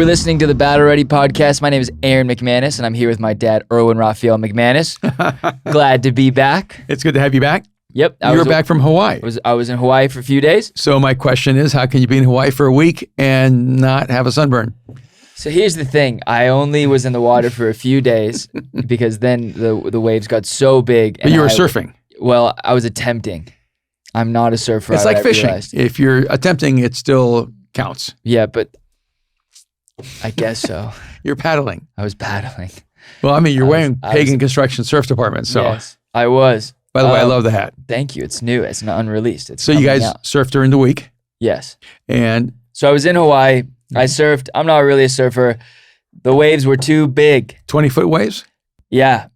were listening to the Battle Ready podcast. My name is Aaron McManus, and I'm here with my dad, Erwin Raphael McManus. Glad to be back. It's good to have you back. Yep. You were back from Hawaii. I was in Hawaii for a few days. So my question is, how can you be in Hawaii for a week and not have a sunburn? So here's the thing. I only was in the water for a few days because then the waves got so big. But you were surfing. Well, I was attempting. I'm not a surfer. It's like fishing. If you're attempting, it still counts. Yeah, but I guess so. You're paddling. I was paddling. Well, I mean, you're wearing Pagan Construction Surf Department. So. Yes, I was. By the way, I love the hat. Thank you. It's new. It's not unreleased. So you guys surfed during the week? Yes. And so I was in Hawaii. I surfed. I'm not really a surfer. The waves were too big. 20-foot waves? Yeah.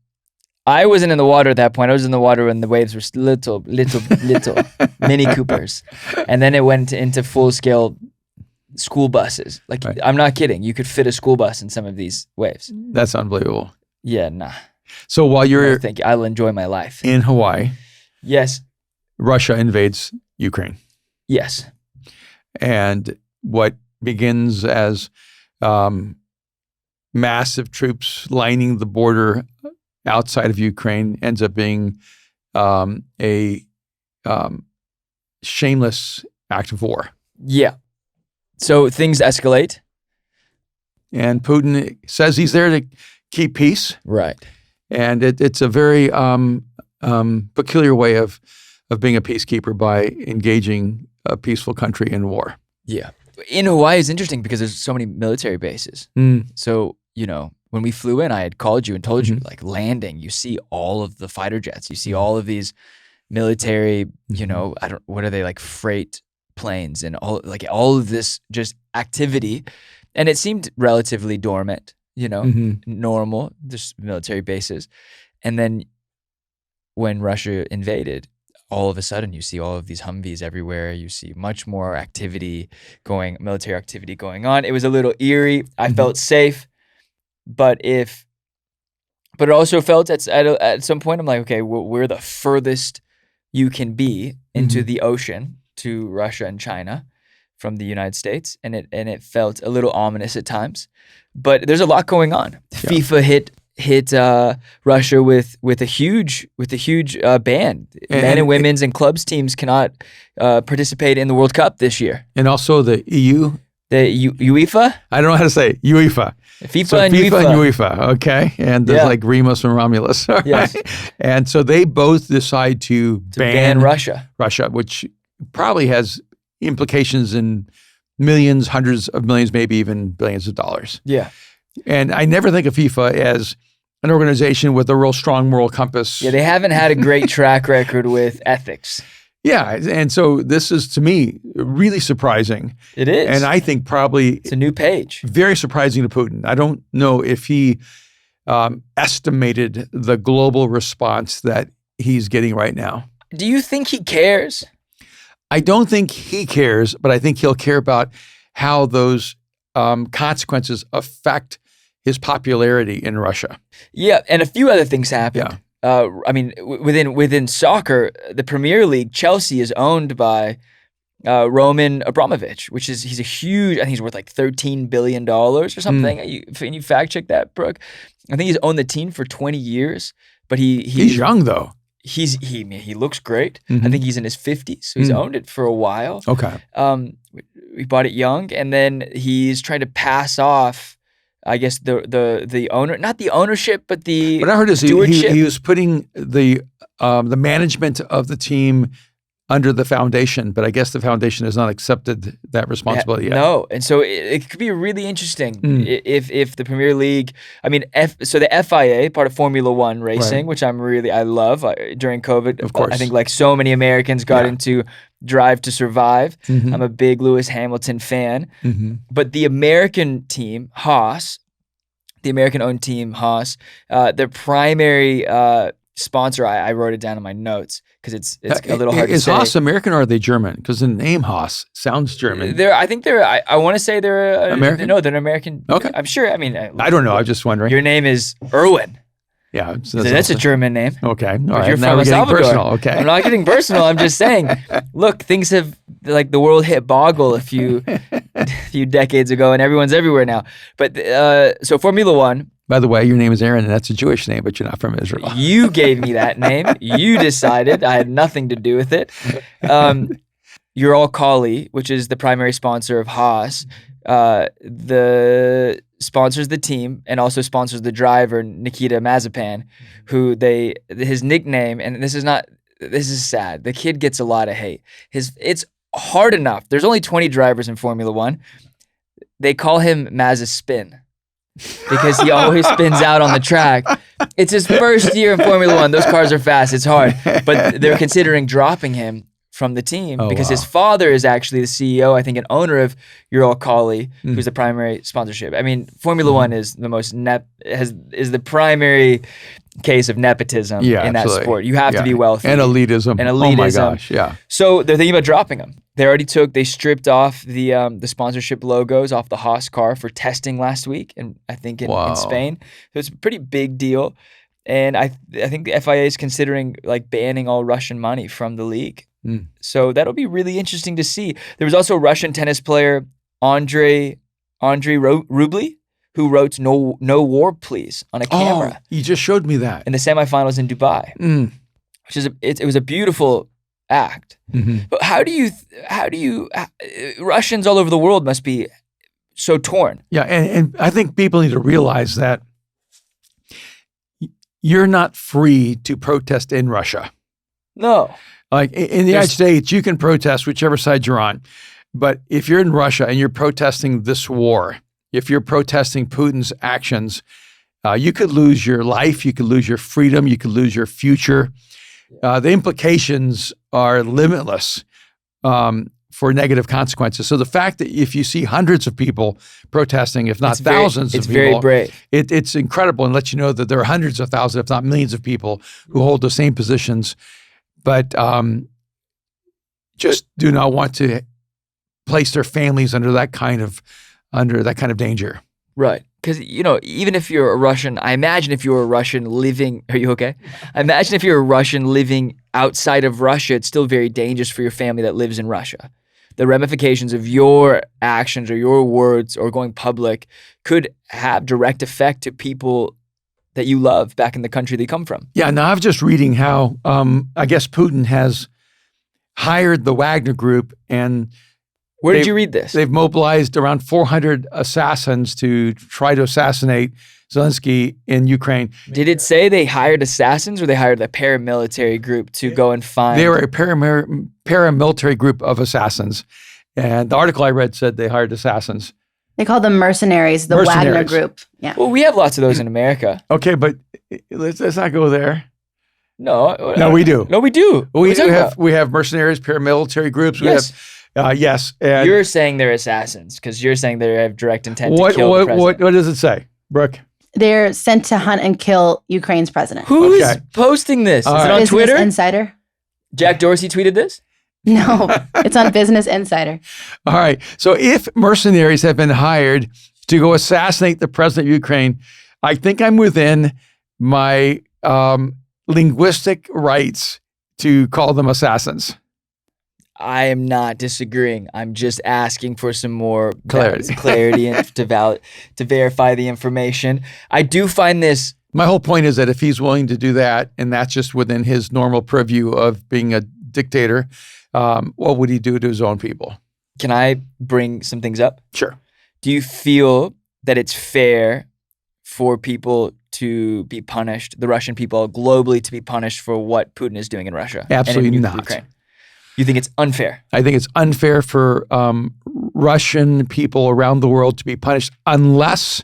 I wasn't in the water at that point. I was in the water when the waves were little Mini Coopers. And then it went into full-scale school buses. Like, right. I'm not kidding. You could fit a school bus in some of these waves. That's unbelievable. Yeah, nah. So while you're I'll enjoy my life. In Hawaii. Yes. Russia invades Ukraine. Yes. And what begins as massive troops lining the border outside of Ukraine ends up being a shameless act of war. Yeah. So things escalate. And Putin says he's there to keep peace. Right. And it's a very peculiar way of being a peacekeeper by engaging a peaceful country in war. Yeah. In Hawaii is interesting because there's so many military bases. So, when we flew in, I had called you and told you, like, landing, you see all of the fighter jets. You see all of these military, what are they, like, freight planes and all of this just activity. And it seemed relatively dormant, normal, just military bases. And then when Russia invaded, all of a sudden you see all of these Humvees everywhere. You see much more military activity going on. It was a little eerie. I felt safe, but it also felt at some point, I'm like, okay, we're the furthest you can be into the ocean to Russia and China from the United States, and it felt a little ominous at times. But there's a lot going on. Yeah. FIFA hit Russia with a huge ban. Men and women's and clubs teams cannot participate in the World Cup this year. And also the EU. The UEFA? I don't know how to say it. UEFA. FIFA and UEFA. Okay. And there's like Remus and Romulus. Right? Yes. And so they both decide to ban Russia. Russia, which probably has implications in millions, hundreds of millions, maybe even billions of dollars. Yeah. And I never think of FIFA as an organization with a real strong moral compass. Yeah, they haven't had a great track record with ethics. Yeah, and so this is, to me, really surprising. It is. And I think probably it's a new page. Very surprising to Putin. I don't know if he estimated the global response that he's getting right now. Do you think he cares? I don't think he cares, but I think he'll care about how those consequences affect his popularity in Russia. Yeah, and a few other things happened. Yeah. Within soccer, the Premier League, Chelsea is owned by Roman Abramovich, he's a huge. I think he's worth like $13 billion or something. Can you fact check that, Brooke? I think he's owned the team for 20 years, but he's young though. He looks great. I think he's in his 50s, so he's owned it for a while. Okay. We bought it young, and then he's trying to pass off, I guess, the owner, not the ownership, but the what I heard is stewardship. He was putting the management of the team under the foundation, but I guess the foundation has not accepted that responsibility yet. No, and so it could be really interesting if the Premier League, so the FIA, part of Formula One racing, which I love during COVID. Of course. I think like so many Americans got into Drive to Survive. I'm a big Lewis Hamilton fan. But the American team, Haas, the American-owned team, Haas, their primary sponsor, I wrote it down in my notes because it's a little hard to say. Is Haas American or are they German? Because the name Haas sounds German. I want to say they're American. No, they're an American. Okay. I'm sure. I don't know. I'm just wondering. Your name is Erwin. Yeah. So That's a German name. Okay. All But right. you're Now from we're El getting Salvador. personal. Okay. I'm not getting personal. I'm just saying, look, things have, like, the world hit boggle a few decades ago, and everyone's everywhere now. But so Formula One, By the way, your name is Aaron, and that's a Jewish name, but you're not from Israel. you gave me that name. You decided. I had nothing to do with it. Uralkali, which is the primary sponsor of Haas, sponsors the team and also sponsors the driver, Nikita Mazepan, who his nickname, and this is sad. The kid gets a lot of hate. It's hard enough. There's only 20 drivers in Formula One. They call him Mazespin because he always spins out on the track. It's his first year in Formula One. Those cars are fast. It's hard. But they're considering dropping him from the team because his father is actually the CEO, I think, and owner of Uralkali, who's the primary sponsorship. I mean, Formula One is the most is the primary case of nepotism in that sport. You have to be wealthy. And elitism. Oh my gosh, yeah. So they're thinking about dropping him. They stripped off the sponsorship logos off the Haas car for testing last week, and I think in Spain. So it's a pretty big deal. And I think the FIA is considering like banning all Russian money from the league. So that'll be really interesting to see. There was also a Russian tennis player, Andrei Rublev, who wrote "No War, Please" on a camera. Oh, you just showed me that in the semifinals in Dubai, which is it was a beautiful act. But how do you Russians all over the world must be so torn? Yeah, and I think people need to realize that you're not free to protest in Russia. No. Like in the United States, you can protest whichever side you're on. But if you're in Russia and you're protesting this war, if you're protesting Putin's actions, you could lose your life, you could lose your freedom, you could lose your future. The implications are limitless for negative consequences. So the fact that if you see hundreds of people protesting, if not thousands of people, it's very brave. It's incredible and lets you know that there are hundreds of thousands, if not millions of people who hold the same positions, but just do not want to place their families under that kind of danger. Right. Because, even if you're a Russian, I imagine if you're a Russian living, are you okay? I imagine if you're a Russian living outside of Russia, it's still very dangerous for your family that lives in Russia. The ramifications of your actions or your words or going public could have direct effect to people that you love back in the country they come from. Yeah, now I was just reading how I guess Putin has hired the Wagner Group, and where did you read this? They've mobilized around 400 assassins to try to assassinate Zelensky in Ukraine. Did it say they hired assassins or they hired a paramilitary group to go and find? They were a paramilitary group of assassins. And the article I read said they hired assassins. They call them mercenaries, the Wagner Group. Yeah. Well, we have lots of those in America. Okay, but let's not go there. No, we do. No, we do. We have mercenaries, paramilitary groups. Yes. Yes. And you're saying they're assassins because you're saying they have direct intent to kill the president. What does it say, Brooke? They're sent to hunt and kill Ukraine's president. Who's posting this? Is it on Business Twitter? Insider. Jack Dorsey tweeted this? No, it's on Business Insider. All right. So if mercenaries have been hired to go assassinate the president of Ukraine, I think I'm within my linguistic rights to call them assassins. I am not disagreeing. I'm just asking for some more clarity and to verify the information. I do find this. My whole point is that if he's willing to do that, and that's just within his normal purview of being a dictator, what would he do to his own people? Can I bring some things up? Sure. Do you feel that it's fair for people to be punished, the Russian people globally to be punished for what Putin is doing in Russia? Absolutely not. Ukraine? You think it's unfair? I think it's unfair for Russian people around the world to be punished unless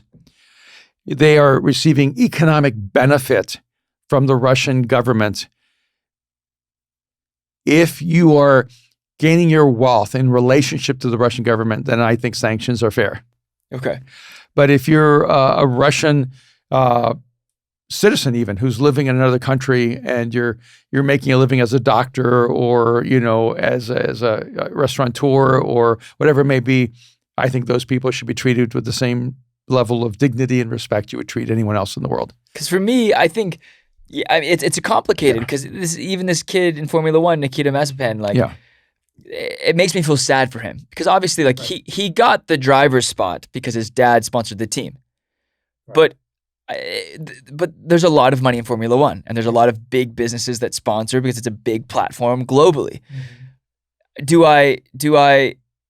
they are receiving economic benefit from the Russian government. If you are gaining your wealth in relationship to the Russian government, then I think sanctions are fair. Okay. But if you're a Russian citizen even who's living in another country and you're making a living as a doctor or as a restaurateur or whatever it may be, I think those people should be treated with the same level of dignity and respect you would treat anyone else in the world. Because for me, I think it's complicated because even this kid in Formula One, Nikita Mazepin, like it makes me feel sad for him because obviously like he got the driver's spot because his dad sponsored the team, but there's a lot of money in Formula One and there's a lot of big businesses that sponsor because it's a big platform globally. Do I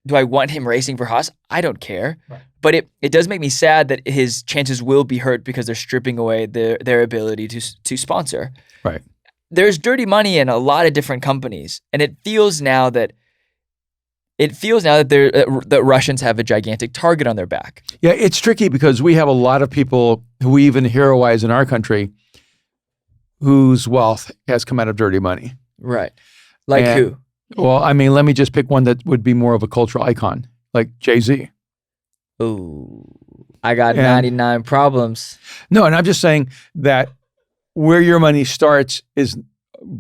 want him racing for Haas? I don't care. Right. But it does make me sad that his chances will be hurt because they're stripping away their ability to sponsor. Right. There's dirty money in a lot of different companies, and it feels now that that Russians have a gigantic target on their back. Yeah, it's tricky because we have a lot of people who we even heroize in our country whose wealth has come out of dirty money. Right. Like who? Well, I mean, let me just pick one that would be more of a cultural icon, like Jay-Z. Ooh, I got 99 problems. No, and I'm just saying that where your money starts is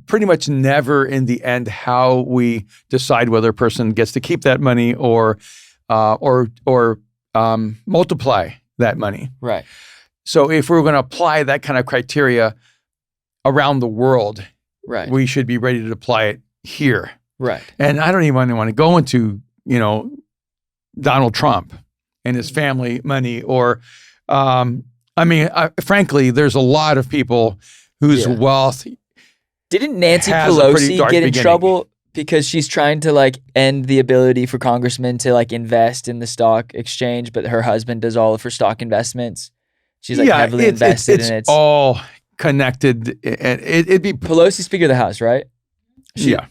pretty much never in the end how we decide whether a person gets to keep that money or multiply that money. Right. So if we're going to apply that kind of criteria around the world, we should be ready to apply it here. Right. And I don't even want to go into, Donald Trump and his family money or, frankly, there's a lot of people whose wealth. Didn't Nancy Pelosi get in trouble because she's trying to like end the ability for congressmen to like invest in the stock exchange, but her husband does all of her stock investments? She's like heavily invested in it. It's all connected. It'd be Pelosi, Speaker of the House, right?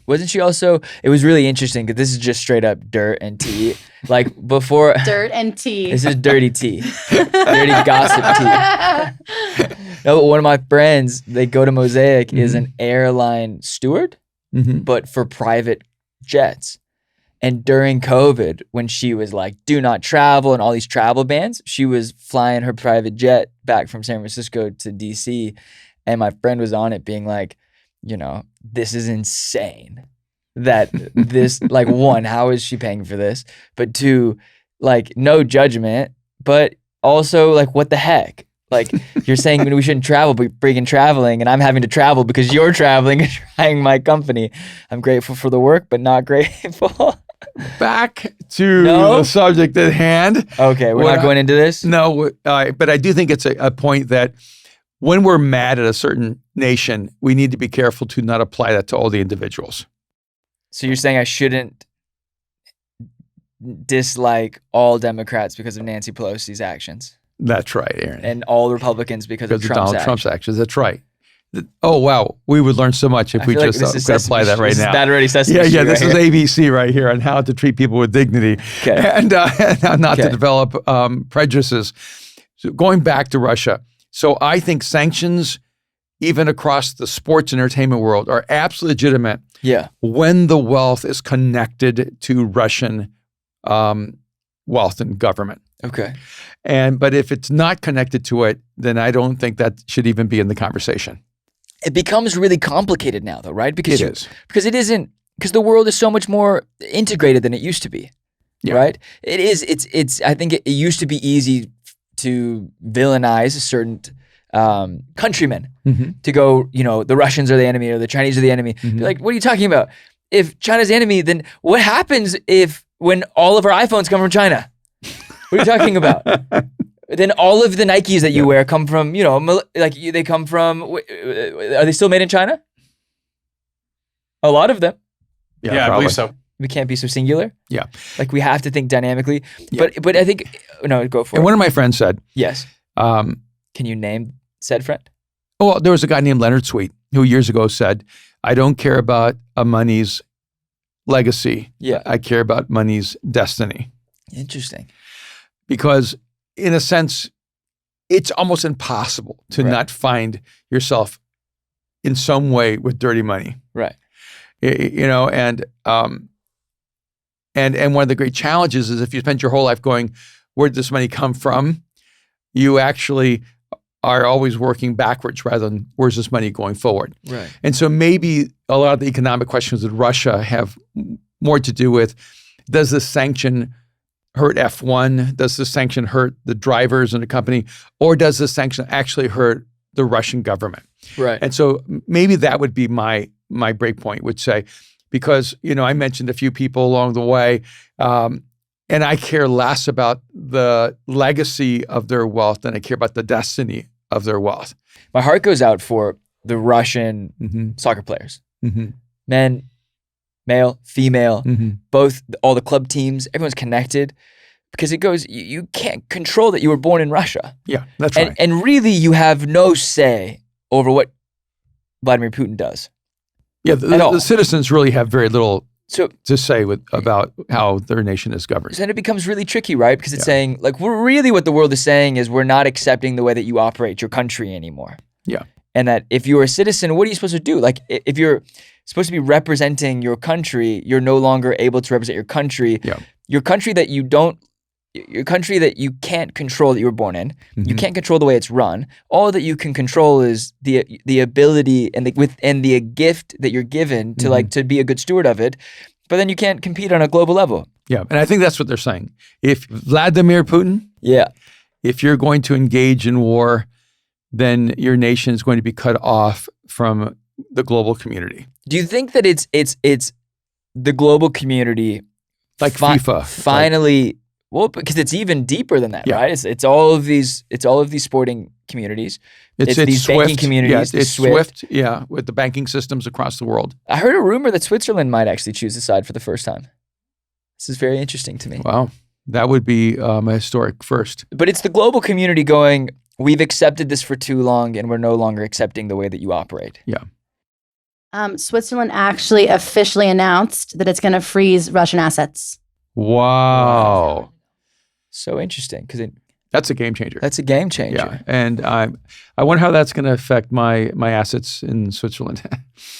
Wasn't she also, it was really interesting because this is just straight up dirt and tea. Like before. Dirt and tea. This is dirty tea. Dirty gossip tea. No, but one of my friends, they go to Mosaic, is an airline steward, but for private jets. And during COVID, when she was like, do not travel and all these travel bans, she was flying her private jet back from San Francisco to DC. And my friend was on it being like, this is insane that this, like, one, how is she paying for this? But two, like, no judgment, but also, like, what the heck? Like, you're saying we shouldn't travel, but freaking traveling, and I'm having to travel because you're traveling and trying my company. I'm grateful for the work, but not grateful. Back to the subject at hand. Okay, we're not going into this? No, but I do think it's a point that when we're mad at a certain nation, we need to be careful to not apply that to all the individuals. So you're saying I shouldn't dislike all Democrats because of Nancy Pelosi's actions? That's right, Aaron. And all Republicans because of Trump's actions. That's right. Oh, wow. We would learn so much if we just could apply that right now. That already Sesame Street. Yeah, this is ABC right here on how to treat people with dignity and not to develop prejudices. So going back to Russia. So I think sanctions, even across the sports and entertainment world, are absolutely legitimate when the wealth is connected to Russian wealth and government. Okay. But if it's not connected to it, then I don't think that should even be in the conversation. It becomes really complicated now, though, right? Because it isn't because the world is so much more integrated than it used to be, right? It is. It's. I think it used to be easy to villainize a certain countrymen to go, the Russians are the enemy or the Chinese are the enemy. Be like, what are you talking about? If China's the enemy, then what happens when all of our iPhones come from China? What are you talking about? Then all of the Nikes that you wear come from, they come from, are they still made in China? A lot of them. Yeah, I believe so. We can't be so singular. Yeah. Like we have to think dynamically. Yeah. But I think, no, go for it. And one of my friends said. Yes. Can you name said friend? Oh, there was a guy named Leonard Sweet who years ago said, I don't care about a money's legacy. Yeah. I care about money's destiny. Interesting. Because in a sense, it's almost impossible to not find yourself in some way with dirty money. Right. And one of the great challenges is if you spend your whole life going, where did this money come from? You actually are always working backwards rather than where's this money going forward. Right. And so maybe a lot of the economic questions with Russia have more to do with, does this sanction hurt F1? Does the sanction hurt the drivers in the company? Or does the sanction actually hurt the Russian government? Right. And so maybe that would be my break point, would say, because, I mentioned a few people along the way, and I care less about the legacy of their wealth than I care about the destiny of their wealth. My heart goes out for the Russian soccer players. Men, male, female, both, all the club teams, everyone's connected, because it goes, you can't control that you were born in Russia. Yeah, that's right. And really, you have no say over what Vladimir Putin does. Yeah, the citizens really have very little to say about how their nation is governed. So then it becomes really tricky, right? Because it's saying, like, really what the world is saying is we're not accepting the way that you operate your country anymore. Yeah. And that if you're a citizen, what are you supposed to do? Like, if you're supposed to be representing your country, you're no longer able to represent your country. Yeah. Your country that you can't control, that you were born in. You can't control the way it's run. All that you can control is the ability and the gift that you're given to to be a good steward of it. But then you can't compete on a global level. Yeah, and I think that's what they're saying. If Vladimir Putin, if you're going to engage in war, then your nation is going to be cut off from the global community. Do you think that it's the global community, like FIFA, finally? Well, because it's even deeper than that, right? It's all of these sporting communities. It's these SWIFT, banking communities. It's SWIFT, with the banking systems across the world. I heard a rumor that Switzerland might actually choose the side for the first time. This is very interesting to me. Wow, that would be a historic first. But it's the global community going, we've accepted this for too long, and we're no longer accepting the way that you operate. Yeah. Switzerland actually officially announced that it's going to freeze Russian assets. Wow. So interesting, because that's a game changer. That's a game changer. Yeah, and I wonder how that's going to affect my assets in Switzerland.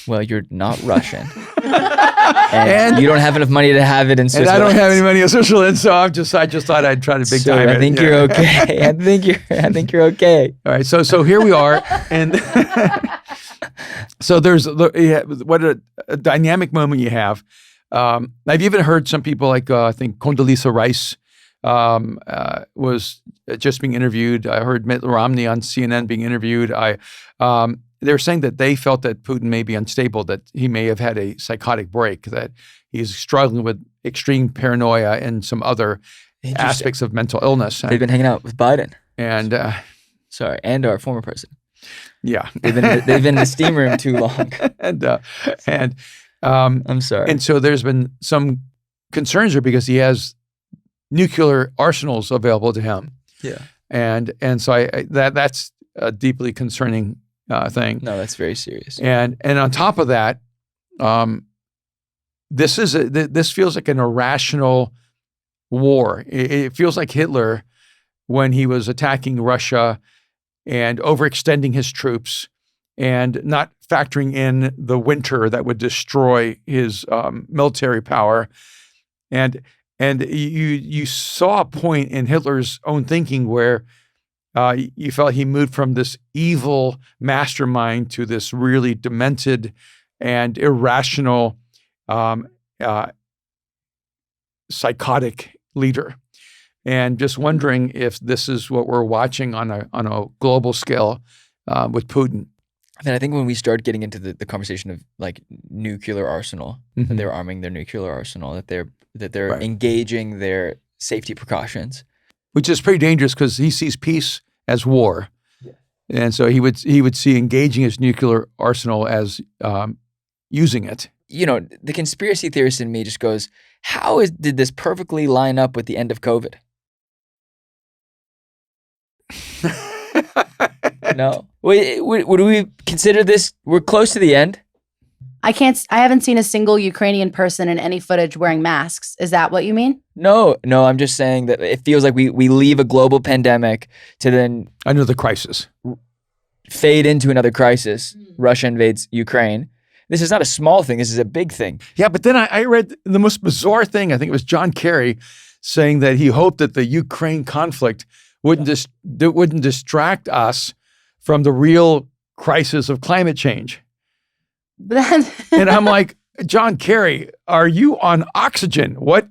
Well, you're not Russian, and you don't have enough money to have it in Switzerland. And I don't have any money in Switzerland, so I just thought I'd try to big time it. I think you're okay. I think you're okay. All right, so here we are, and so there's what a dynamic moment you have. I've even heard some people like I think Condoleezza Rice was just being interviewed. I heard Mitt Romney on CNN being interviewed. They were saying that they felt that Putin may be unstable, that he may have had a psychotic break, that he's struggling with extreme paranoia and some other aspects of mental illness. They've been hanging out with Biden and and our former president. Yeah, they've been in the steam room too long. and I'm sorry. And so there's been some concerns there because he has nuclear arsenals available to him. Yeah. And so that's a deeply concerning thing. No, that's very serious. And on top of that, this feels like an irrational war. It feels like Hitler when he was attacking Russia and overextending his troops and not factoring in the winter that would destroy his military power. And you saw a point in Hitler's own thinking where you felt he moved from this evil mastermind to this really demented and irrational psychotic leader. And just wondering if this is what we're watching on a global scale with Putin. I think when we start getting into the conversation of like nuclear arsenal, that they're arming their nuclear arsenal, that they're engaging their safety precautions, which is pretty dangerous because he sees peace as war, and so he would see engaging his nuclear arsenal as using it. The conspiracy theorist in me just goes, did this perfectly line up with the end of COVID? No. Would we consider this? We're close to the end. I haven't seen a single Ukrainian person in any footage wearing masks. Is that what you mean? No, I'm just saying that it feels like we leave a global pandemic to then another crisis, fade into another crisis. Russia invades Ukraine. This is not a small thing. This is a big thing. Yeah, but then I read the most bizarre thing. I think it was John Kerry saying that he hoped that the Ukraine conflict wouldn't distract us from the real crisis of climate change. And I'm like, John Kerry, are you on oxygen? What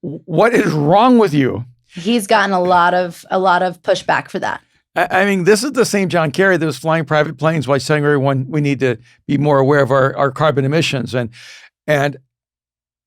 what is wrong with you? He's gotten a lot of pushback for that. I mean, this is the same John Kerry that was flying private planes while telling everyone we need to be more aware of our carbon emissions. And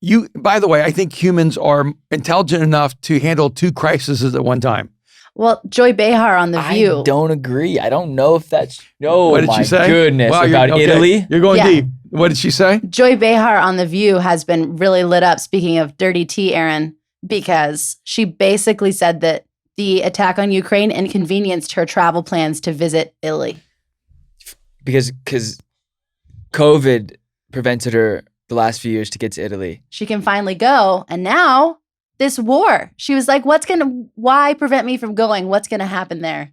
you, by the way, I think humans are intelligent enough to handle two crises at one time. Well, Joy Behar on The View. I don't agree. I don't know if that's... No, what did she say? Goodness. Wow, about Italy? You're going deep. What did she say? Joy Behar on The View has been really lit up, speaking of dirty tea, Aaron, because she basically said that the attack on Ukraine inconvenienced her travel plans to visit Italy. Because COVID prevented her the last few years to get to Italy. She can finally go. And now this war, she was like, why prevent me from going? What's going to happen there?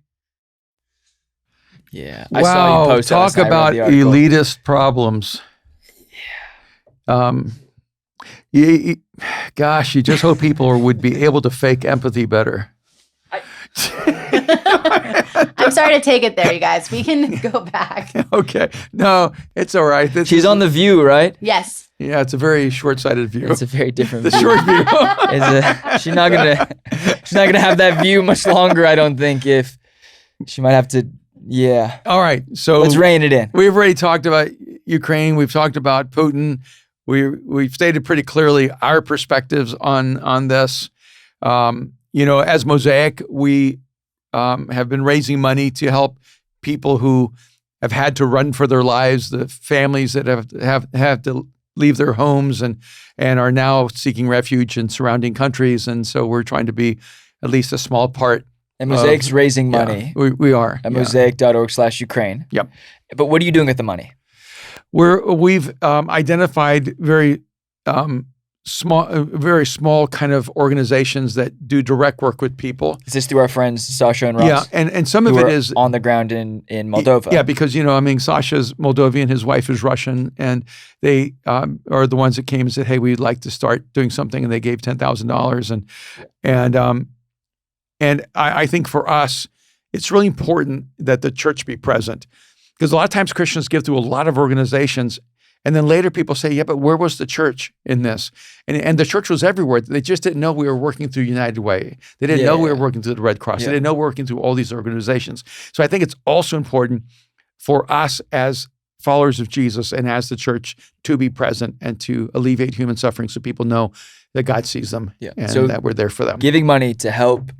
Yeah. Wow. I saw you post Talk about elitist problems. Yeah. Gosh, you just hope people would be able to fake empathy better. I'm sorry to take it there, you guys. We can go back. Okay. No, it's all right. She's on The View, right? Yes. Yeah, it's a very short-sighted view. It's a very different the view. short view. She's not gonna have that view much longer, I don't think. If she might have to, yeah. All right. So let's rein it in. We've already talked about Ukraine. We've talked about Putin. We've stated pretty clearly our perspectives on this. As Mosaic, we have been raising money to help people who have had to run for their lives, the families that have to leave their homes and are now seeking refuge in surrounding countries. And so we're trying to be at least a small part. And Mosaic's raising money. Yeah, we are. At mosaic.org/Ukraine. Yep. But what are you doing with the money? We've identified very small kind of organizations that do direct work with people. Is this through our friends Sasha and Ross? Yeah, and some of it is on the ground in Moldova. Yeah, because Sasha's Moldovan, his wife is Russian, and they are the ones that came and said, "Hey, we'd like to start doing something," and they gave $10,000, and I think for us, it's really important that the church be present, because a lot of times Christians give through a lot of organizations. And then later people say, yeah, but where was the church in this? And the church was everywhere. They just didn't know we were working through United Way. They didn't know we were working through the Red Cross. They didn't know we were working through all these organizations. So I think it's also important for us as followers of Jesus and as the church to be present and to alleviate human suffering so people know that God sees them and so that we're there for them. Giving money to help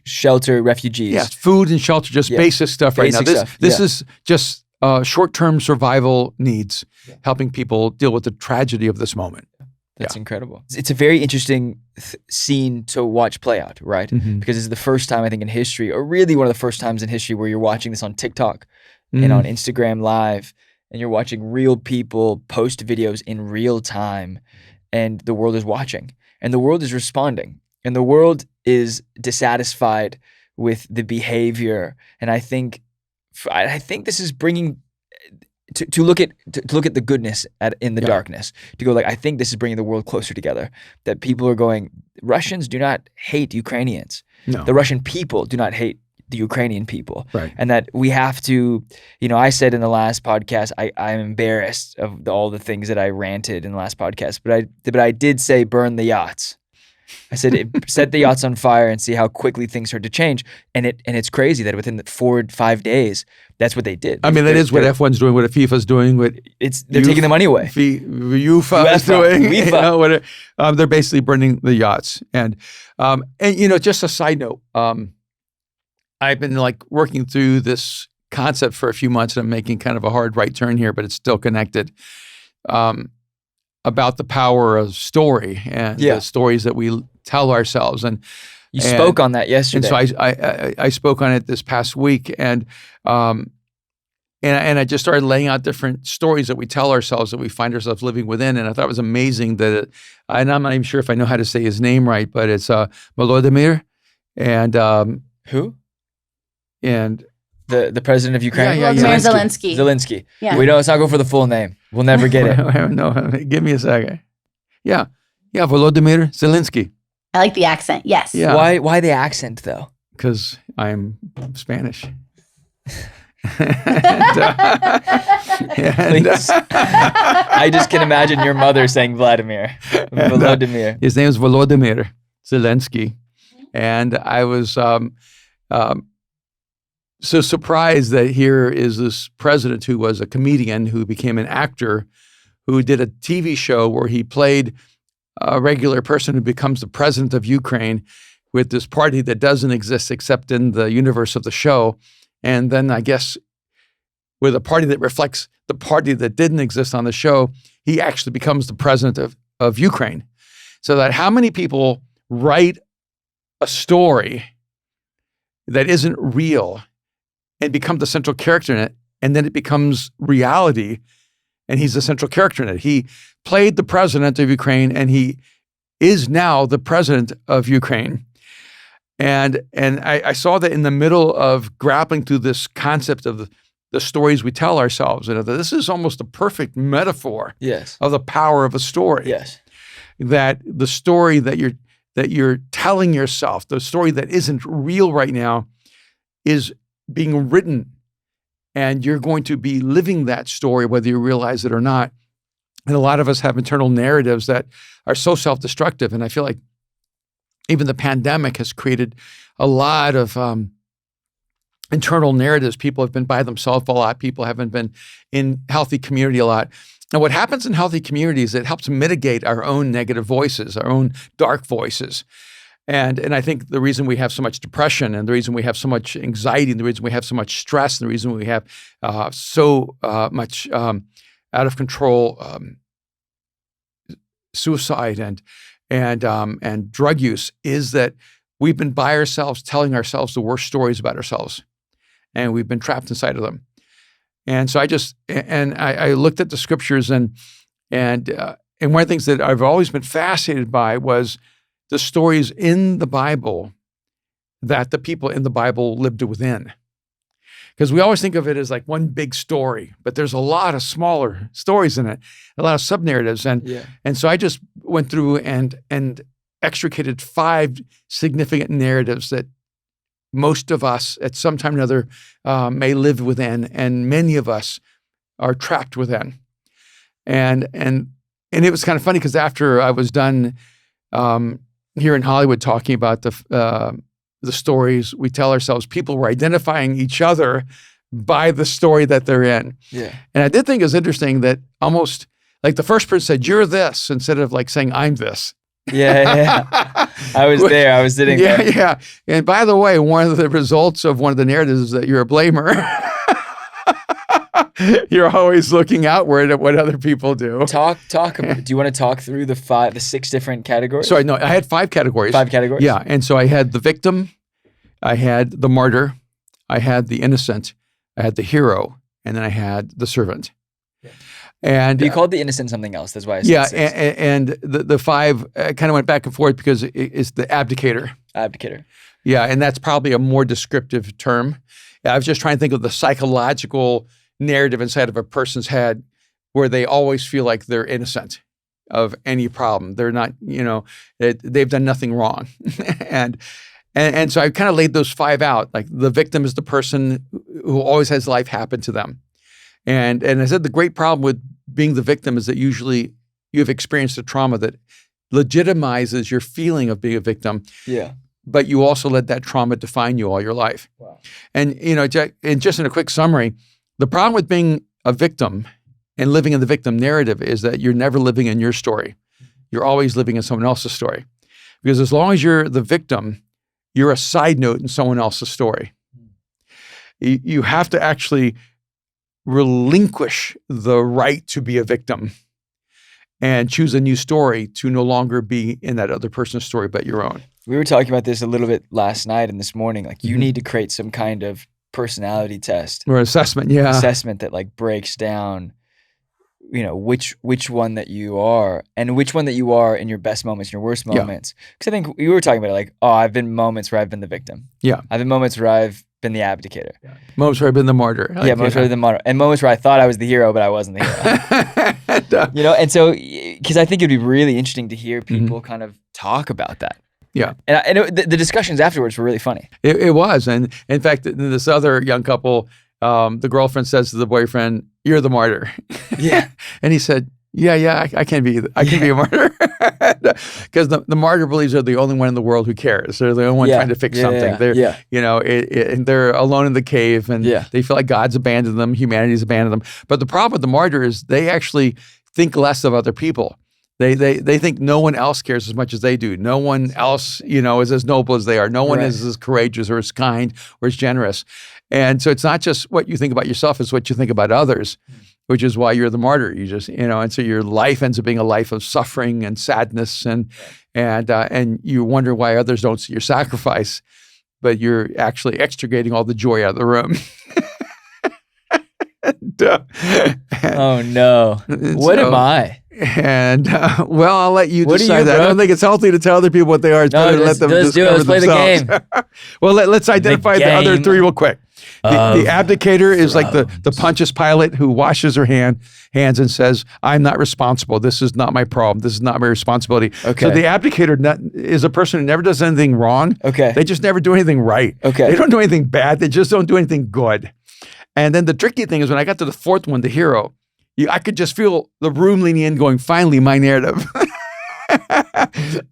shelter refugees. Yes, food and shelter, just basic stuff right now. This is just short-term survival needs, helping people deal with the tragedy of this moment. That's incredible. It's a very interesting scene to watch play out, right? Mm-hmm. Because it's the first time, I think, in history, or really one of the first times in history where you're watching this on TikTok and on Instagram Live, and you're watching real people post videos in real time, and the world is watching, and the world is responding, and the world is dissatisfied with the behavior. And I think this is bringing to look at the goodness in the darkness. To go I think this is bringing the world closer together. That people are going, Russians do not hate Ukrainians. No. The Russian people do not hate the Ukrainian people. Right. And that we have to, I said in the last podcast, I'm embarrassed of all the things that I ranted in the last podcast, but I did say burn the yachts. I said, set the yachts on fire and see how quickly things start to change. And it's crazy that within 4 to 5 days, that's what they did. I mean, that is what F1's doing, what FIFA's doing, they're taking the money away. UEFA is doing. They're basically burning the yachts. And just a side note, I've been working through this concept for a few months, and I'm making kind of a hard right turn here, but it's still connected. About the power of story and the stories that we tell ourselves. And you spoke on that yesterday. And so I spoke on it this past week, and I just started laying out different stories that we tell ourselves, that we find ourselves living within. And I thought it was amazing that, and I'm not even sure if I know how to say his name right, but it's Volodymyr and who? And the president of Ukraine? Zelensky. Zelensky. Yeah. Let's not go for the full name. We'll never get it. No, give me a second. Yeah, Volodymyr Zelensky. I like the accent, yes. Yeah. Why the accent, though? Because I'm Spanish. Please. I just can imagine your mother saying Vladimir. Volodymyr. His name is Volodymyr Zelensky. And I was so surprised that here is this president who was a comedian who became an actor who did a TV show where he played a regular person who becomes the president of Ukraine with this party that doesn't exist except in the universe of the show. And then I guess with a party that reflects the party that didn't exist on the show, he actually becomes the president of Ukraine. So that how many people write a story that isn't real and become the central character in it, and then it becomes reality, and he's the central character in it. He played the president of Ukraine, and he is now the president of Ukraine. And I saw that in the middle of grappling through this concept of the stories we tell ourselves, and this is almost a perfect metaphor of the power of a story. Yes. That the story that you're telling yourself, the story that isn't real right now, is being written, and you're going to be living that story whether you realize it or not. And a lot of us have internal narratives that are so self-destructive, and I feel like even the pandemic has created a lot of internal narratives. People have been by themselves a lot. People haven't been in healthy community a lot. And what happens in healthy communities, it helps mitigate our own negative voices, our own dark voices. And I think the reason we have so much depression, and the reason we have so much anxiety, and the reason we have so much stress, and the reason we have so much out of control suicide and drug use is that we've been by ourselves telling ourselves the worst stories about ourselves, and we've been trapped inside of them. And so I looked at the scriptures, and one of the things that I've always been fascinated by was the stories in the Bible that the people in the Bible lived within. Because we always think of it as like one big story, but there's a lot of smaller stories in it, a lot of sub-narratives. And so I just went through and extricated 5 significant narratives that most of us at some time or another may live within, and many of us are trapped within. And it was kind of funny because after I was done here in Hollywood talking about the stories we tell ourselves, people were identifying each other by the story that they're in. Yeah. And I did think it was interesting that almost like the first person said, "You're this," instead of like saying, "I'm this." Yeah. I was there. I was sitting there. Yeah. And by the way, one of the results of one of the narratives is that you're a blamer. You're always looking outward at what other people do. Talk about, do you want to talk through the 6 different categories? Sorry, no, I had 5 categories. 5 categories? Yeah. And so I had the victim, I had the martyr, I had the innocent, I had the hero, and then I had the servant. Yeah. And you called the innocent something else. That's why I said yeah, 6. and the 5 kind of went back and forth because it's the abdicator. Abdicator. Yeah, and that's probably a more descriptive term. I was just trying to think of the psychological narrative inside of a person's head where they always feel like they're innocent of any problem. They're not, they've done nothing wrong. and so I kind of laid those 5 out. Like the victim is the person who always has life happen to them. And I said the great problem with being the victim is that usually you have experienced a trauma that legitimizes your feeling of being a victim. Yeah. But you also let that trauma define you all your life. Wow. And just in a quick summary, the problem with being a victim and living in the victim narrative is that you're never living in your story. You're always living in someone else's story. Because as long as you're the victim, you're a side note in someone else's story. You have to actually relinquish the right to be a victim and choose a new story to no longer be in that other person's story but your own. We were talking about this a little bit last night and this morning. Like you need to create some kind of personality test or assessment. Yeah. Assessment that like breaks down, which one that you are and which one that you are in your best moments, your worst moments. Because I think we were talking about it like, I've been moments where I've been the victim. Yeah. I've been moments where I've been the abdicator. Yeah. Moments where I've been the martyr. Moments where I've been the martyr. And moments where I thought I was the hero, but I wasn't the hero. And so, because I think it'd be really interesting to hear people kind of talk about that. Yeah. And the discussions afterwards were really funny. It was. And in fact, this other young couple, the girlfriend says to the boyfriend, "You're the martyr." Yeah. And he said, "Yeah, I can be a martyr." Because the martyr believes they're the only one in the world who cares. They're the only one trying to fix something. They're, and they're alone in the cave, and they feel like God's abandoned them, humanity's abandoned them. But the problem with the martyr is they actually think less of other people. They think no one else cares as much as they do. No one else, is as noble as they are. No one is as courageous or as kind or as generous. And so it's not just what you think about yourself, it's what you think about others, which is why you're the martyr. You just, and so your life ends up being a life of suffering and sadness, and you wonder why others don't see your sacrifice, but you're actually extricating all the joy out of the room. Oh no! What am I? And well, I'll let you decide that. I don't think it's healthy to tell other people what they are. It's better to let them discover themselves. Let's play the game. Well, let's identify the other three real quick. The abdicator is like the Pontius Pilate who washes her hands and says, "I'm not responsible. This is not my problem. This is not my responsibility." Okay. So the abdicator is a person who never does anything wrong. Okay. They just never do anything right. Okay. They don't do anything bad. They just don't do anything good. And then the tricky thing is when I got to the fourth one, the hero, I could just feel the room leaning in going, finally, my narrative.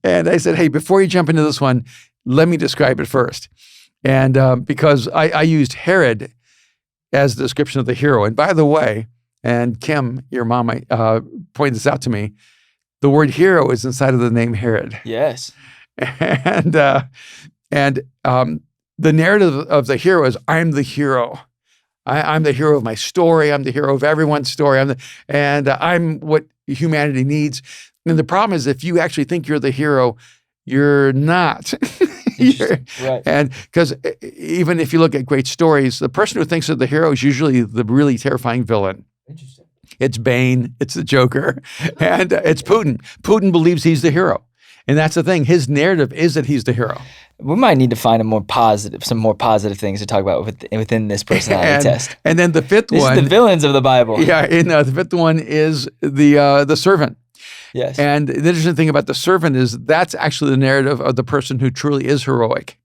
And I said, hey, before you jump into this one, let me describe it first. And because I used Herod as the description of the hero. And by the way, and Kim, your mom, pointed this out to me, the word hero is inside of the name Herod. Yes. And the narrative of the hero is, I'm the hero. I'm the hero of my story. I'm the hero of everyone's story. I'm what humanity needs. And the problem is, if you actually think you're the hero, you're not. Right. And because even if you look at great stories, the person who thinks of the hero is usually the really terrifying villain. Interesting. It's Bane. It's the Joker. And it's Putin. Putin believes he's the hero. And that's the thing. His narrative is that he's the hero. We might need to find some more positive things to talk about within this personality test. And then the fifth one. This is the villains of the Bible. Yeah, and the fifth one is the servant. Yes. And the interesting thing about the servant is that's actually the narrative of the person who truly is heroic.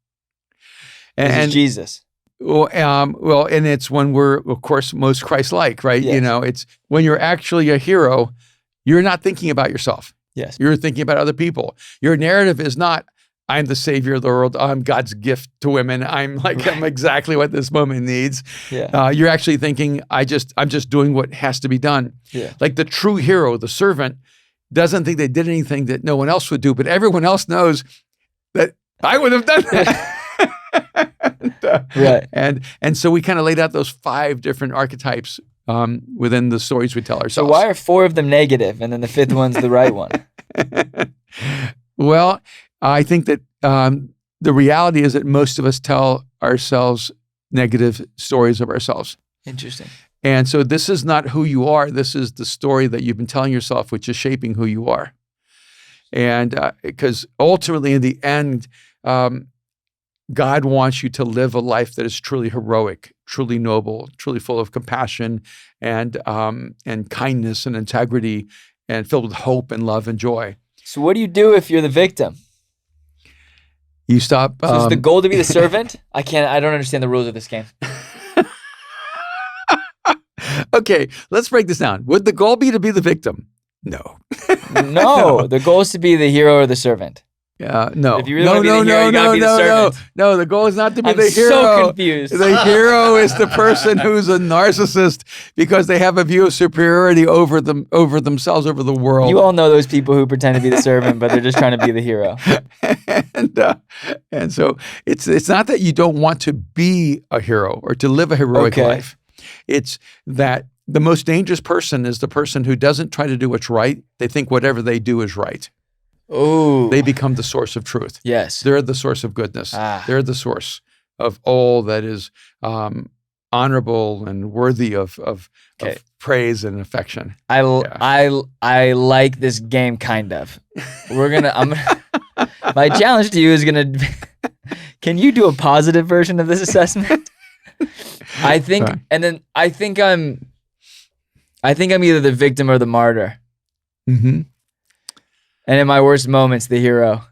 And this is Jesus. Well, and it's when we're, of course, most Christ-like, right? Yes. It's when you're actually a hero, you're not thinking about yourself. Yes. You're thinking about other people. Your narrative is not, I'm the savior of the world. I'm God's gift to women. I'm exactly what this moment needs. Yeah. You're actually thinking, I'm just doing what has to be done. Yeah. Like the true hero, the servant, doesn't think they did anything that no one else would do, but everyone else knows that I would have done that. Right. And so we kind of laid out those 5 different archetypes within the stories we tell ourselves. So why are 4 of them negative, and then the 5th one's the right one? Well, I think that the reality is that most of us tell ourselves negative stories of ourselves. Interesting. And so this is not who you are. This is the story that you've been telling yourself, which is shaping who you are. And because ultimately, in the end, God wants you to live a life that is truly heroic, truly noble, truly full of compassion and kindness and integrity, and filled with hope and love and joy. So what do you do if you're the victim? You stop. So is the goal to be the servant? I don't understand the rules of this game. Okay, let's break this down. Would the goal be to be the victim? No. No, the goal is to be the hero or the servant. No. If you really want to be the hero, you gotta be the servant. No, the goal is not to be the hero. I'm so confused. The hero is the person who's a narcissist because they have a view of superiority over themselves, over the world. You all know those people who pretend to be the servant, but they're just trying to be the hero. And so it's not that you don't want to be a hero or to live a heroic life. It's that the most dangerous person is the person who doesn't try to do what's right. They think whatever they do is right. Oh, they become the source of truth. Yes. They're the source of goodness. They're the source of all that is honorable and worthy of praise and affection. I like this game kind of. My challenge to you is can you do a positive version of this assessment? I think I'm either the victim or the martyr. Mm-hmm. And in my worst moments, the hero.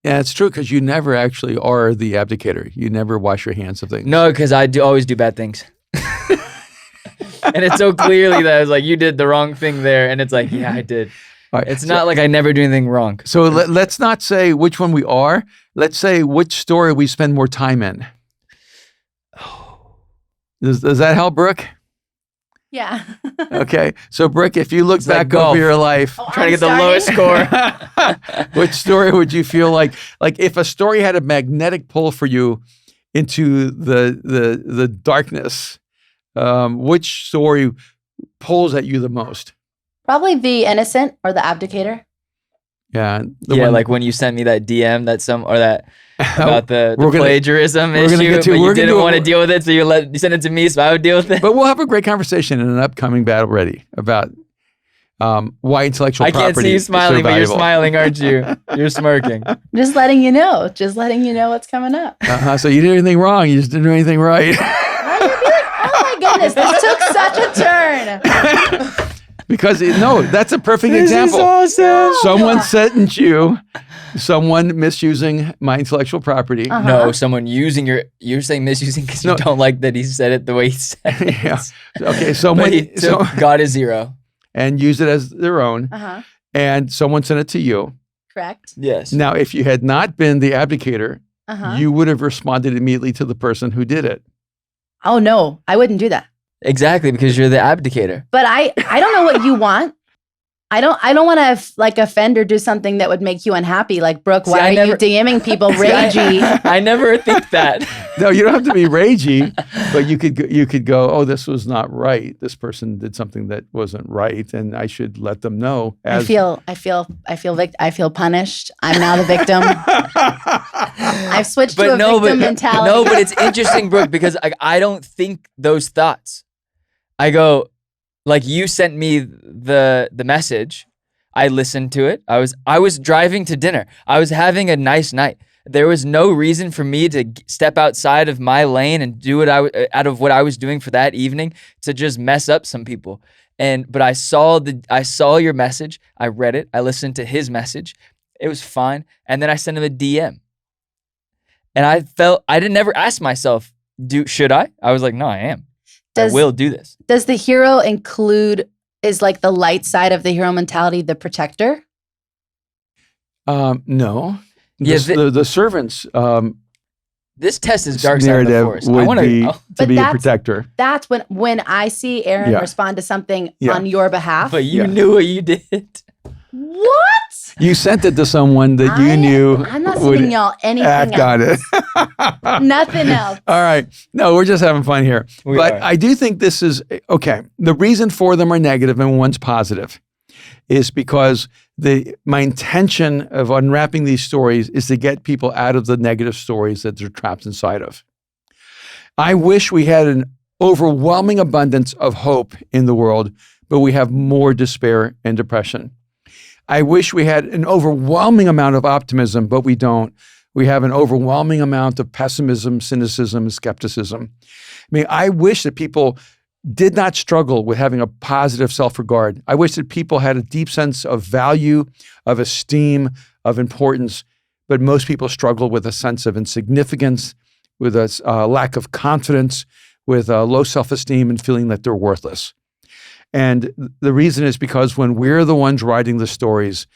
Yeah, it's true because you never actually are the abdicator. You never wash your hands of things. No, because I always do bad things. And it's so clearly that I was like, you did the wrong thing there. And it's like, yeah, I did. Right, it's not like I never do anything wrong. So let's not say which one we are. Let's say which story we spend more time in. Does that help, Brooke? Yeah. Okay. So, Brooke, if you look It's back like over your life, trying to get the lowest score. which story would you feel like if a story had a magnetic pull for you into the darkness, which story pulls at you the most? Probably the innocent or the abdicator. Yeah. Like when you sent me that DM about the plagiarism issue, but you didn't want to deal with it, so you sent it to me, so I would deal with it. But we'll have a great conversation in an upcoming Battle Ready about why intellectual property. I can't see you smiling, but you're smiling, aren't you? You're smirking. Just letting you know. Just letting you know what's coming up. So you didn't do anything wrong. You just didn't do anything right. Oh my goodness, this took such a turn. Because that's a perfect example. This is awesome. Someone sentenced you. Someone misusing my intellectual property. No, someone using you're saying misusing because you don't like that he said it the way he said it. Yeah. Okay, someone got a 0. And used it as their own. And someone sent it to you. Correct. Yes. Now, if you had not been the abdicator, you would have responded immediately to the person who did it. Oh no, I wouldn't do that. Exactly, because you're the abdicator. But I don't know what you want. I don't want to offend or do something that would make you unhappy. Like, Brooke, why are you DMing people ragey? I never think that. No, you don't have to be ragey, but you could go, oh, this was not right. This person did something that wasn't right, and I should let them know. I feel punished. I'm now the victim. I've switched to a victim mentality. No, but it's interesting, Brooke, because I don't think those thoughts. I go, like, you sent me the message. I listened to it. I was driving to dinner. I was having a nice night. There was no reason for me to step outside of my lane and do it out of what I was doing for that evening to just mess up some people. But I saw your message. I read it. I listened to his message. It was fine. And then I sent him a DM. And I didn't never ask myself, should I? I was like, no, I am. I will do this. Does the hero is like the light side of the hero mentality the protector? No. The servants. This test is dark side of the force. Would be to be a protector. That's when I see Aaron respond to something on your behalf. But you knew what you did. What? You sent it to someone that you knew. I'm not sending y'all anything else. Got it. Nothing else. All right. No, we're just having fun here. I do think this is, okay, the reason 4 of them are negative and one's positive is because my intention of unwrapping these stories is to get people out of the negative stories that they're trapped inside of. I wish we had an overwhelming abundance of hope in the world, but we have more despair and depression. I wish we had an overwhelming amount of optimism, but we don't. We have an overwhelming amount of pessimism, cynicism, and skepticism. I mean, I wish that people did not struggle with having a positive self-regard. I wish that people had a deep sense of value, of esteem, of importance, but most people struggle with a sense of insignificance, with a lack of confidence, with low self-esteem and feeling that they're worthless. And the reason is because when we're the ones writing the stories,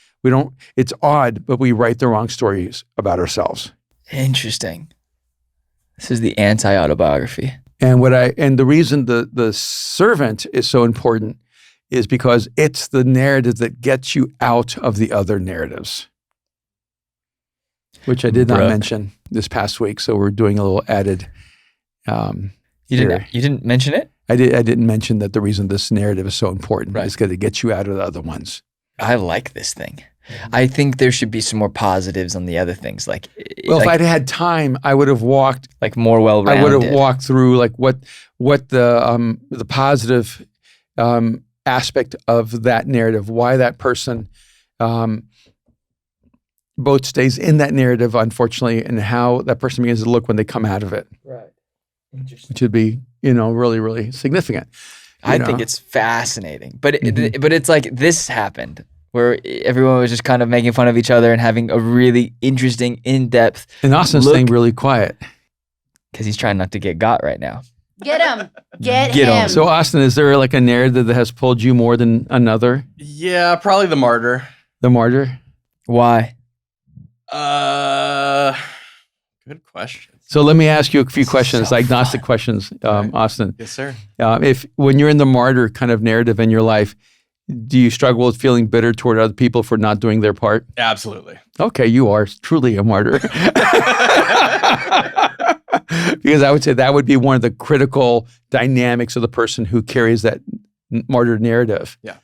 it's odd, but we write the wrong stories about ourselves. Interesting. This is the anti-autobiography. And the reason the servant is so important is because it's the narrative that gets you out of the other narratives, which I did not mention this past week. So we're doing a little added. You didn't mention it? I didn't mention that the reason this narrative is so important is because it gets you out of the other ones. I like this thing. I think there should be some more positives on the other things. If I'd had time, I would have walked more well-rounded. I would have walked through what the positive aspect of that narrative, why that person both stays in that narrative, unfortunately, and how that person begins to look when they come out of it. Right. Interesting. Which would be, really, really significant. I think it's fascinating, but it's like this happened where everyone was just kind of making fun of each other and having a really interesting, in-depth And Austin's staying really quiet. because he's trying not to get got right now. Get him. Get Get him. him. So Austin, is there like a narrative that has pulled you more than another? Yeah, probably the martyr. The martyr? Why? Good question. So let me ask you a few questions, so agnostic fun. questions, Right. Austin. Yes, sir. If when you're in the martyr kind of narrative in your life, do you struggle with feeling bitter toward other people for not doing their part? Absolutely. Okay, you are truly a martyr. Because I would say that would be one of the critical dynamics of the person who carries that martyr narrative. Yeah.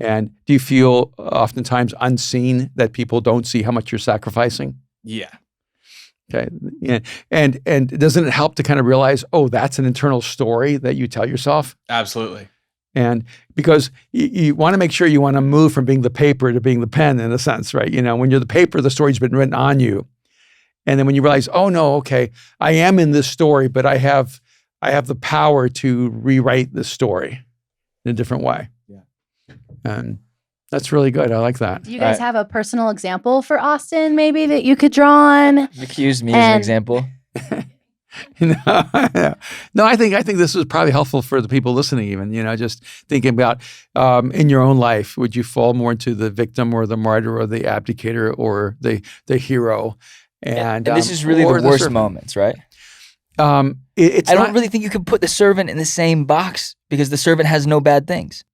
And do you feel oftentimes unseen, that people don't see how much you're sacrificing? Yeah. Okay. Yeah. And doesn't it help to kind of realize, oh, that's an internal story that you tell yourself? Absolutely. And because you want to make sure you want to move from being the paper to being the pen in a sense, right? You know, when you're the paper, the story's been written on you. And then when you realize, oh no, okay, I am in this story, but I have the power to rewrite this story in a different way. Yeah. And that's really good. I like that. Do you guys have a personal example for Austin maybe that you could draw on? Accuse me as an example. No, I think this is probably helpful for the people listening. Even just thinking about in your own life, would you fall more into the victim or the martyr or the abdicator or the hero? And this is really the worst moments, right? I don't really think you can put the servant in the same box because the servant has no bad things.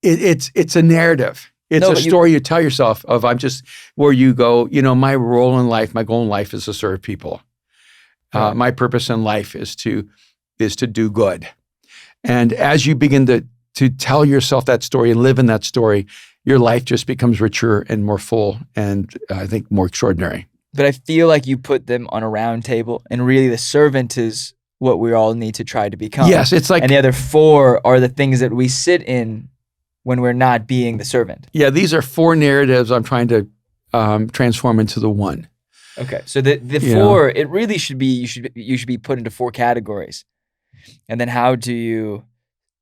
It's a narrative. It's a story you tell yourself of I'm just where you go. My role in life, my goal in life is to serve people. My purpose in life is to do good. And as you begin to tell yourself that story and live in that story, your life just becomes richer and more full and I think more extraordinary. But I feel like you put them on a round table and really the servant is what we all need to try to become. Yes, it's like— And the other four are the things that we sit in when we're not being the servant. Yeah, these are four narratives I'm trying to transform into the one. Okay, so the four, it really should be, you should be put into four categories. And then how do you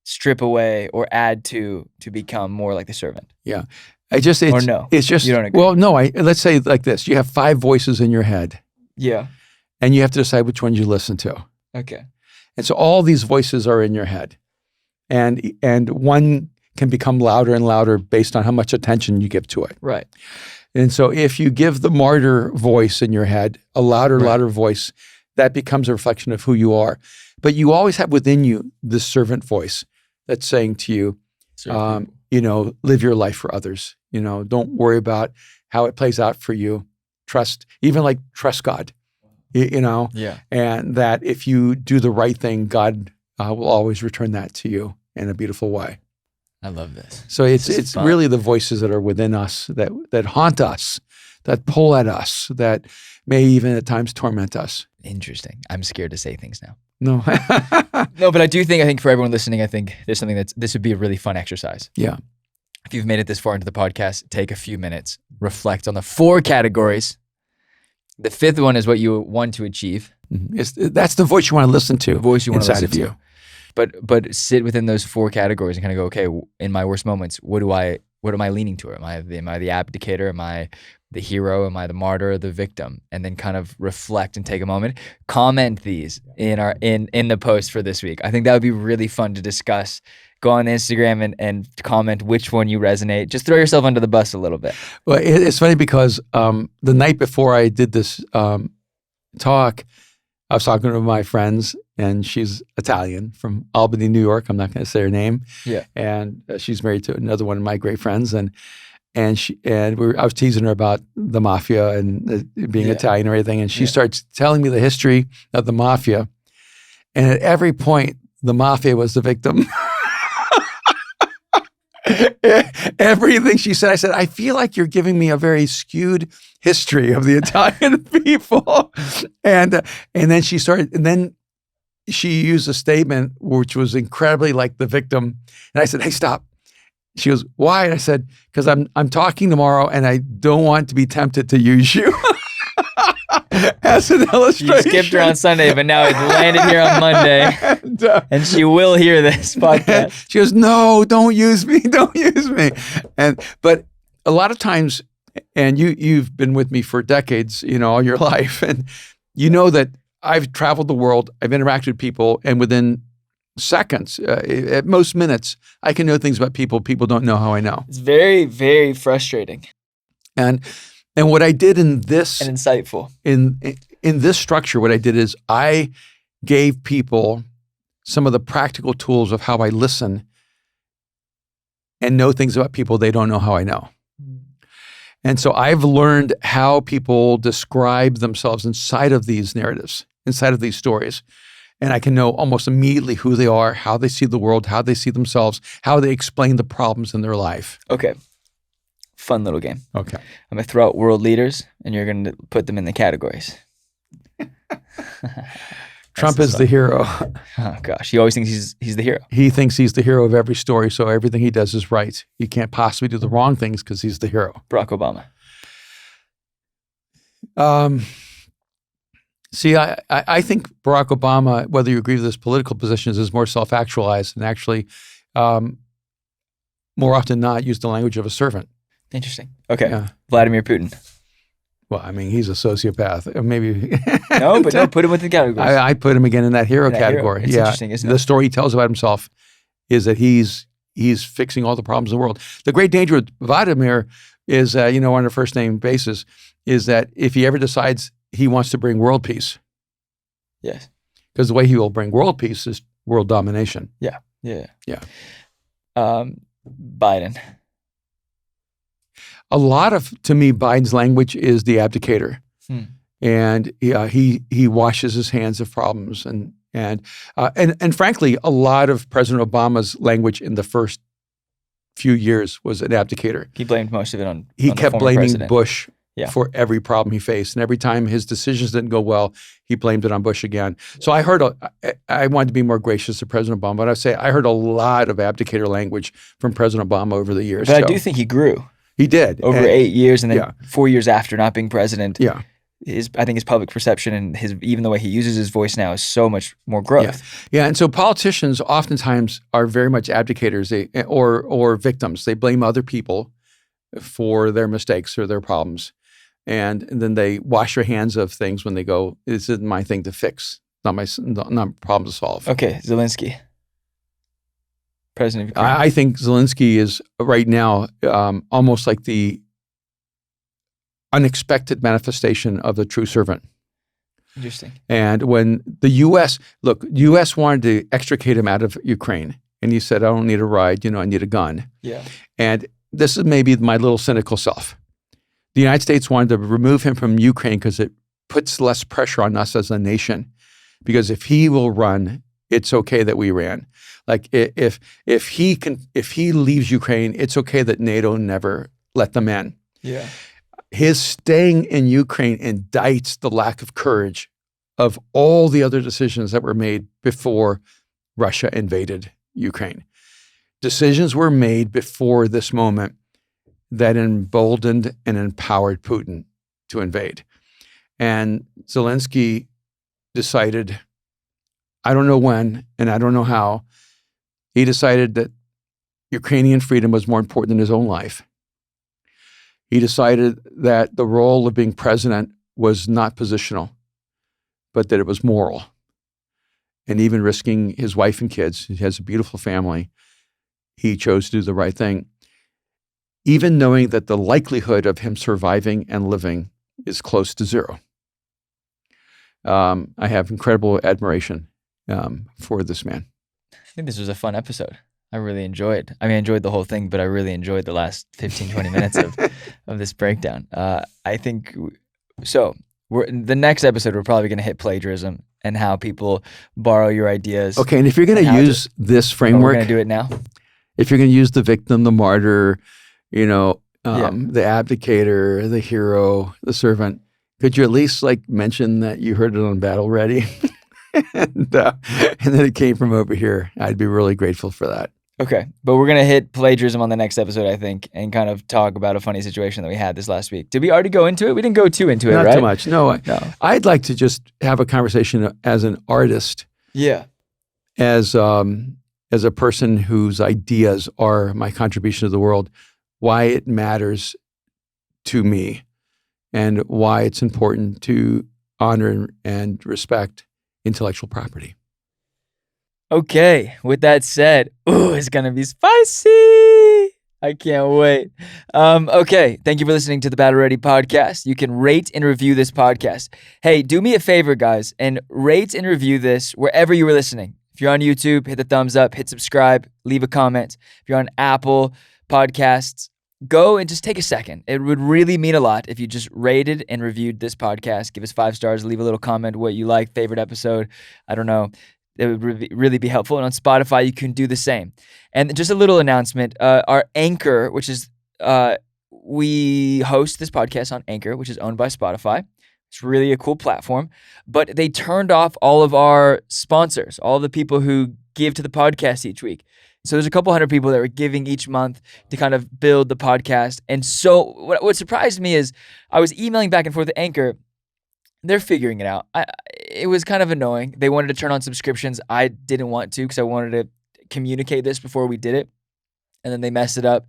strip away or add to become more like the servant? Yeah. It's just you don't agree? Well, no, let's say it like this. You have 5 voices in your head. Yeah. And you have to decide which ones you listen to. Okay. And so all these voices are in your head. And one can become louder and louder based on how much attention you give to it. Right. And so if you give the martyr voice in your head, a louder voice, that becomes a reflection of who you are. But you always have within you this servant voice that's saying to you, live your life for others. Don't worry about how it plays out for you. Trust God, Yeah. and that if you do the right thing, God will always return that to you in a beautiful way. I love this. So it's really the voices that are within us that haunt us, that pull at us, that may even at times torment us. Interesting. I'm scared to say things now. No. No, but I think for everyone listening, I think there's something this would be a really fun exercise. Yeah. If you've made it this far into the podcast, take a few minutes, reflect on the 4 categories. The 5th one is what you want to achieve. That's the voice you want to listen to. The voice you want to inside listen of you. But sit within those 4 categories and kind of go, okay, in my worst moments, what am I leaning toward? Am I the abdicator? Am I the hero? Am I the martyr? The victim? And then kind of reflect and take a moment. Comment these in the post for this week. I think that would be really fun to discuss. Go on Instagram and comment which one you resonate. Just throw yourself under the bus a little bit. Well, it's funny because the night before I did this talk, I was talking to my friends, and she's Italian from Albany, New York. I'm not going to say her name. Yeah. And she's married to another one of my great friends, I was teasing her about the mafia and being Italian and everything, and she starts telling me the history of the mafia, and at every point, the mafia was the victim. Everything she said, I said, I feel like you're giving me a very skewed history of the Italian people. And then she used a statement which was incredibly like the victim. And I said, hey, stop. She goes, why? And I said, because I'm talking tomorrow and I don't want to be tempted to use you. As an illustration. You skipped her on Sunday, but now it's landed here on Monday. And she will hear this podcast. She goes, no, don't use me. Don't use me. But a lot of times, and you've been with me for decades, all your life, and you know that I've traveled the world, I've interacted with people, and within seconds, at most minutes, I can know things about people don't know how I know. It's very, very frustrating and what I did in this and insightful in this structure, what I did is I gave people some of the practical tools of how I listen and know things about people they don't know how I know. And so I've learned how people describe themselves inside of these narratives, inside of these stories. And I can know almost immediately who they are, how they see the world, how they see themselves, how they explain the problems in their life. Okay. Fun little game. Okay. I'm going to throw out world leaders, and you're going to put them in the categories. Trump is the hero. Oh, gosh. He always thinks he's the hero. He thinks he's the hero of every story, so everything he does is right. He can't possibly do the wrong things because he's the hero. Barack Obama. See, I think Barack Obama, whether you agree with his political positions, is more self-actualized and actually, more often than not, used the language of a servant. Interesting. Okay. Yeah. Vladimir Putin. Well, I mean, he's a sociopath. Maybe. No, put him within the categories. I put him again in that hero category. It's interesting, isn't it? The story he tells about himself is that he's fixing all the problems in the world. The great danger with Vladimir is, on a first name basis, is that if he ever decides he wants to bring world peace. Yes. Because the way he will bring world peace is world domination. Yeah. Biden. A lot of, to me, Biden's language is the abdicator. And he washes his hands of problems. And frankly, a lot of President Obama's language in the first few years was an abdicator. He blamed most of it on He on the kept former blaming president. Bush Yeah. for every problem he faced. And every time his decisions didn't go well, he blamed it on Bush again. So I wanted to be more gracious to President Obama, but I heard a lot of abdicator language from President Obama over the years. But I do think he grew He did. over 8 years, and then Yeah. 4 years after not being president. Yeah. I think his public perception and even the way he uses his voice now is so much more growth. Yeah, and so politicians oftentimes are very much abdicators or victims. They blame other people for their mistakes or their problems. And then they wash their hands of things when they go, this isn't my thing to fix, not my problem to solve. Okay, Zelensky. President of Ukraine. I think Zelensky is right now almost like the unexpected manifestation of the true servant. Interesting. And when the U.S. wanted to extricate him out of Ukraine, and he said, I don't need a ride, I need a gun. Yeah. And this is maybe my little cynical self. The United States wanted to remove him from Ukraine because it puts less pressure on us as a nation. Because if he will run, it's okay that we ran. Like if he leaves Ukraine, it's okay that NATO never let them in. Yeah. His staying in Ukraine indicts the lack of courage of all the other decisions that were made before Russia invaded Ukraine. Decisions were made before this moment that emboldened and empowered Putin to invade. And Zelensky decided, I don't know when and I don't know how, he decided that Ukrainian freedom was more important than his own life. He decided that the role of being president was not positional, but that it was moral. And even risking his wife and kids, he has a beautiful family, he chose to do the right thing. Even knowing that the likelihood of him surviving and living is close to zero. I have incredible admiration for this man. I think this was a fun episode. I really enjoyed. I enjoyed the whole thing, but I really enjoyed the last 15, 20 minutes of this breakdown. I think, the next episode, we're probably going to hit plagiarism and how people borrow your ideas. Okay, and if you're going to use this framework. We're going to do it now. If you're going to use the victim, the martyr, the abdicator, the hero, the servant, could you at least mention that you heard it on Battle Ready? and then it came from over here. I'd be really grateful for that. Okay, but we're going to hit plagiarism on the next episode, I think, and kind of talk about a funny situation that we had this last week. Did we already go into it? We didn't go too into it, right? Not too much. No. No. I'd like to just have a conversation as an artist. Yeah. As a person whose ideas are my contribution to the world. why it matters to me and why it's important to honor and respect intellectual property. Okay, with that said, it's gonna be spicy. I can't wait. Okay, thank you for listening to the Battle Ready podcast. You can rate and review this podcast. Hey, do me a favor, guys, and rate and review this wherever you were listening. If you're on YouTube, hit the thumbs up, hit subscribe, leave a comment. If you're on Apple Podcasts, go and just take a second. It would really mean a lot if you just rated and reviewed this podcast. Give us 5 stars, leave a little comment, what you like, favorite episode. I don't know. It would really be helpful. And on Spotify, you can do the same. And just a little announcement, our Anchor, which is, we host this podcast on Anchor, which is owned by Spotify. It's really a cool platform. But they turned off all of our sponsors, all the people who give to the podcast each week. So there's a couple hundred people that were giving each month to kind of build the podcast. And so what surprised me is I was emailing back and forth to Anchor. They're figuring it out. It was kind of annoying. They wanted to turn on subscriptions. I didn't want to because I wanted to communicate this before we did it. And then they messed it up.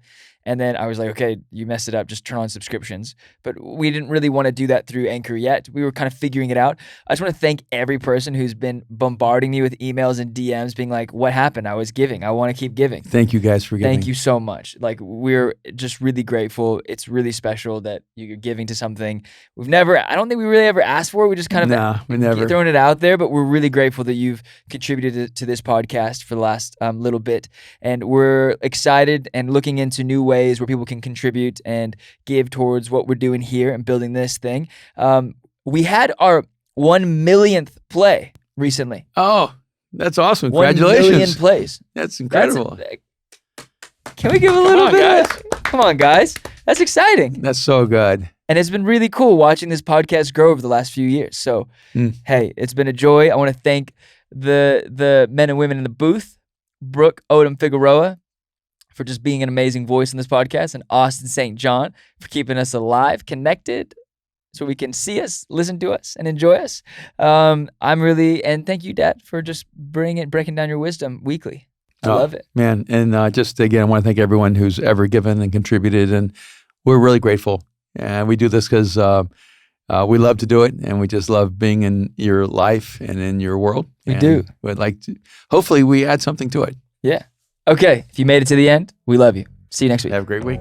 And then I was like, okay, you messed it up. Just turn on subscriptions. But we didn't really want to do that through Anchor yet. We were kind of figuring it out. I just want to thank every person who's been bombarding me with emails and DMs being like, what happened? I was giving. I want to keep giving. Thank you guys for giving. Thank you so much. Like, we're just really grateful. It's really special that you're giving to something I don't think we really ever asked for. We just kind of we never throwing it out there, but we're really grateful that you've contributed to this podcast for the last little bit. And we're excited and looking into new ways where people can contribute and give towards what we're doing here and building this thing. We had our 1 millionth play recently. Oh, that's awesome. Congratulations. 1 million plays. That's incredible. Can we give a little bit? Come on, guys. That's exciting. That's so good. And it's been really cool watching this podcast grow over the last few years. So, hey, it's been a joy. I want to thank the men and women in the booth, Brooke Odom Figueroa, for just being an amazing voice in this podcast, and Austin St. John for keeping us alive, connected, so we can see us, listen to us, and enjoy us. And thank you, Dad, for just breaking down your wisdom weekly. I love it. Man, and just again, I want to thank everyone who's ever given and contributed, and we're really grateful. And we do this because we love to do it, and we just love being in your life and in your world. We do. We'd like to, hopefully we add something to it. Yeah. Okay, if you made it to the end, we love you. See you next week. Have a great week.